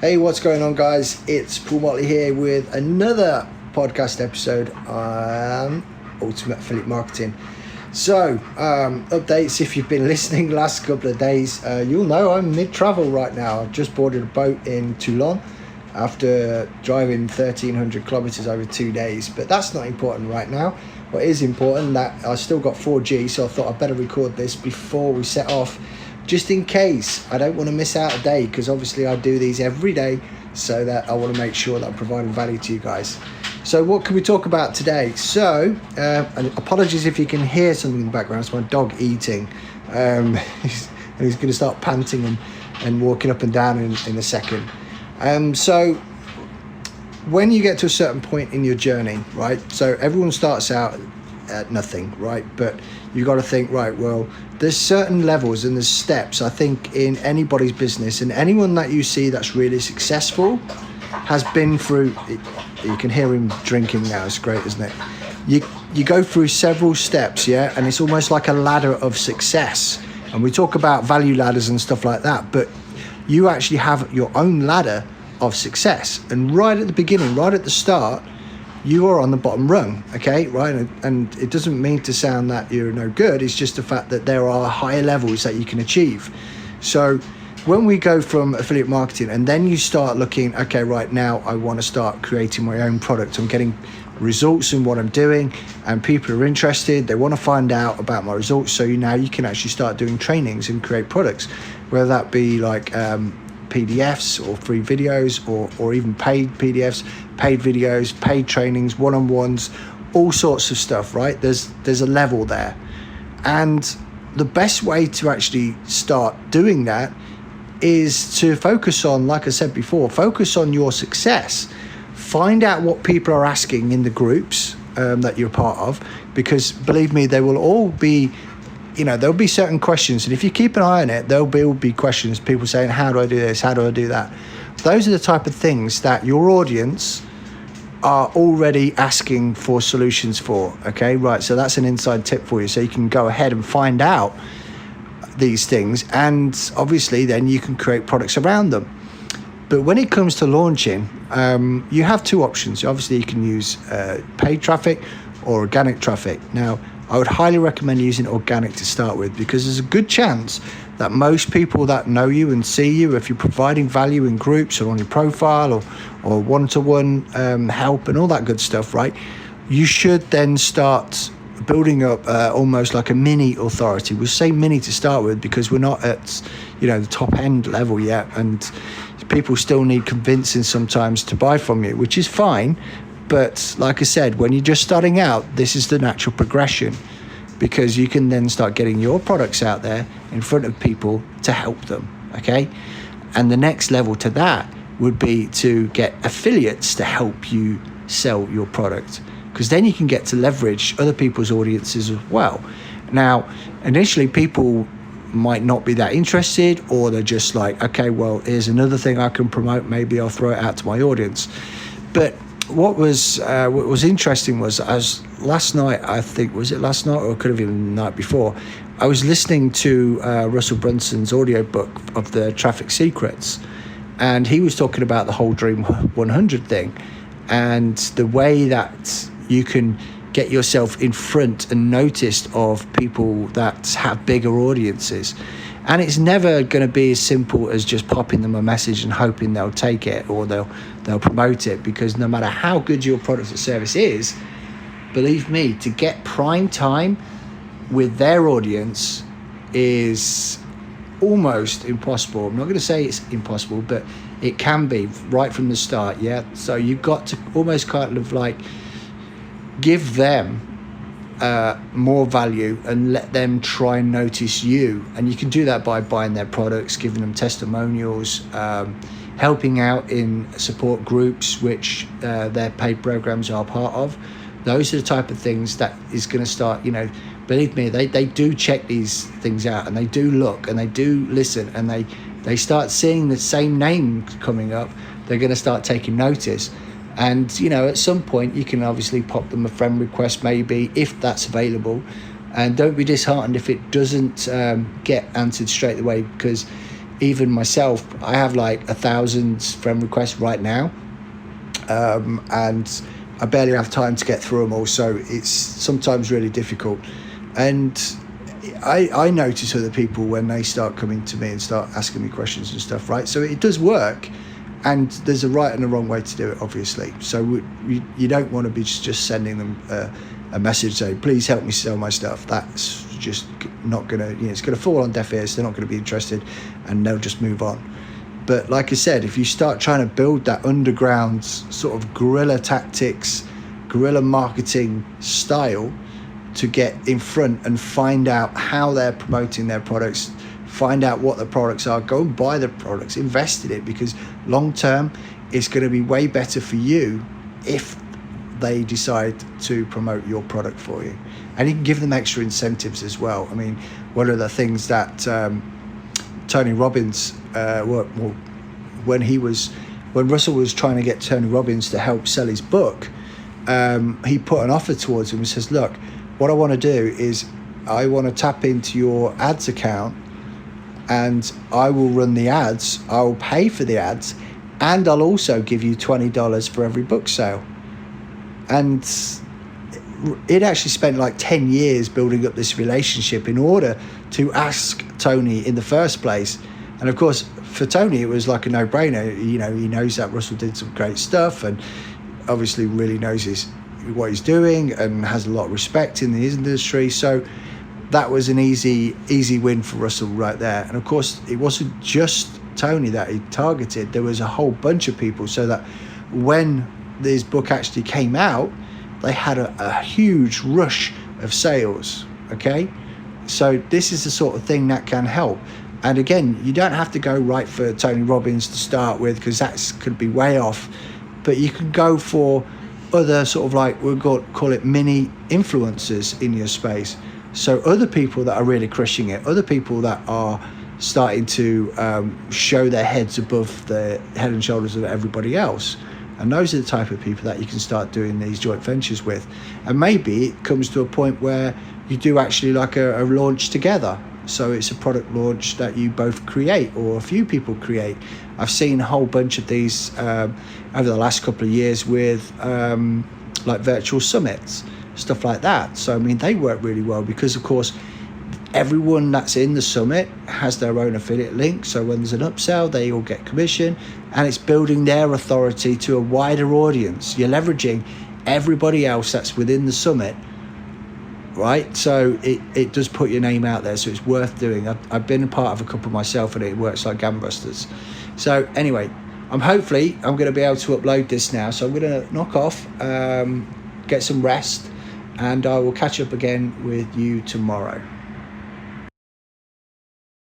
Hey, what's going on, guys? It's Paul Motley here with another podcast episode on Ultimate Affiliate Marketing. So, updates, if you've been listening the last couple of days, you'll know I'm mid-travel right now. I've just boarded a boat in Toulon after driving 1,300 kilometers over 2 days, but that's not important right now. What is important, that I still got 4G, so I thought I'd better record this before we set off, just in case I don't want to miss out a day, because obviously I do these every day, so that I want to make sure that I'm providing value to you guys. So what can we talk about today? So, and apologies if you can hear something in the background. It's my dog eating. He's going to start panting and walking up and down in a second. So when you get to a certain point in your journey, right? So everyone starts out at nothing, right? But you got to think, right, well, there's certain levels and there's steps, I think, in anybody's business, and anyone that you see that's really successful has been through it. You can hear him drinking now. It's great, isn't it? You go through several steps, yeah, and it's almost like a ladder of success. And we talk about value ladders and stuff like that, but you actually have your own ladder of success. And right at the beginning, right at the start, you are on the bottom rung, okay, right? And it doesn't mean to sound that you're no good. It's just the fact that there are higher levels that you can achieve. So when we go from affiliate marketing and then you start looking, okay, right now I want to start creating my own product. I'm getting results in what I'm doing and people are interested. They want to find out about my results. So now you can actually start doing trainings and create products, whether that be like PDFs or free videos or even paid PDFs, paid videos, paid trainings, one-on-ones, all sorts of stuff, right? There's a level there. And the best way to actually start doing that is to focus on, like I said before, focus on your success. Find out what people are asking in the groups that you're part of, because believe me, they will all be, there'll be certain questions, and if you keep an eye on it, there'll be questions, people saying, how do I do this, how do I do that? Those are the type of things that your audience are already asking for solutions for, okay? Right, so that's an inside tip for you, so you can go ahead and find out these things, and obviously then you can create products around them. But when it comes to launching, you have two options. Obviously, you can use paid traffic or organic traffic. Now, I would highly recommend using organic to start with, because there's a good chance that most people that know you and see you, if you're providing value in groups or on your profile or one-to-one help and all that good stuff, right? You should then start building up almost like a mini authority. We'll say mini to start with because we're not at the top end level yet, and people still need convincing sometimes to buy from you, which is fine. But like I said, when you're just starting out, this is the natural progression, because you can then start getting your products out there in front of people to help them, okay? And the next level to that would be to get affiliates to help you sell your product, because then you can get to leverage other people's audiences as well. Now, initially people might not be that interested, or they're just like, okay, well, here's another thing I can promote, maybe I'll throw it out to my audience. But what was interesting was, as last night, I think, was it last night or it could have been the night before, I was listening to Russell Brunson's audiobook of the Traffic Secrets, and he was talking about the whole Dream 100 thing and the way that you can get yourself in front and noticed of people that have bigger audiences. And it's never going to be as simple as just popping them a message and hoping they'll take it or they'll promote it, because no matter how good your product or service is, believe me, to get prime time with their audience is almost impossible. I'm not going to say it's impossible, but it can be right from the start, yeah? So you've got to almost kind of like give them more value and let them try and notice you. And you can do that by buying their products, giving them testimonials, helping out in support groups, which their paid programs are part of. Those are the type of things that is going to start, believe me, they do check these things out, and they do look and they do listen, and they start seeing the same name coming up. They're going to start taking notice. And, at some point you can obviously pop them a friend request, maybe, if that's available. And don't be disheartened if it doesn't get answered straight away, because even myself, I have like 1,000 friend requests right now, and I barely have time to get through them all, so it's sometimes really difficult. And I notice other people when they start coming to me and start asking me questions and stuff, right? So it does work, and there's a right and a wrong way to do it, obviously. So you don't want to be just sending them a message saying, please help me sell my stuff. That's just not going to, it's going to fall on deaf ears. They're not going to be interested, and they'll just move on. But like I said, if you start trying to build that underground sort of guerrilla tactics, guerrilla marketing style to get in front and find out how they're promoting their products, find out what the products are, go and buy the products, invest in it, because long term it's going to be way better for you if they decide to promote your product for you. And you can give them extra incentives as well. I mean, one of the things that Tony Robbins, when Russell was trying to get Tony Robbins to help sell his book, he put an offer towards him and says, look, what I want to do is I want to tap into your ads account, and I will run the ads, I will pay for the ads, and I'll also give you $20 for every book sale. And it actually spent like 10 years building up this relationship in order to ask Tony in the first place. And of course, for Tony, it was like a no-brainer. He knows that Russell did some great stuff, and obviously really knows what he's doing and has a lot of respect in the industry. So that was an easy win for Russell right there. And of course, it wasn't just Tony that he targeted. There was a whole bunch of people, so that when this book actually came out, they had a huge rush of sales. Okay, so this is the sort of thing that can help. And again, you don't have to go right for Tony Robbins to start with, because that could be way off, but you can go for other sort of like, we'll call it mini influencers in your space. So other people that are really crushing it, other people that are starting to show their heads above the head and shoulders of everybody else. And those are the type of people that you can start doing these joint ventures with. And maybe it comes to a point where you do actually like a launch together. So it's a product launch that you both create, or a few people create. I've seen a whole bunch of these over the last couple of years with like virtual summits, stuff like that. So I mean, they work really well, because of course everyone that's in the summit has their own affiliate link. So when there's an upsell, they all get commission, and it's building their authority to a wider audience. You're leveraging everybody else that's within the summit, right? So it does put your name out there, so it's worth doing. I've been a part of a couple myself, and it works like gangbusters. So anyway, I'm going to be able to upload this now. So I'm going to knock off, get some rest, and I will catch up again with you tomorrow.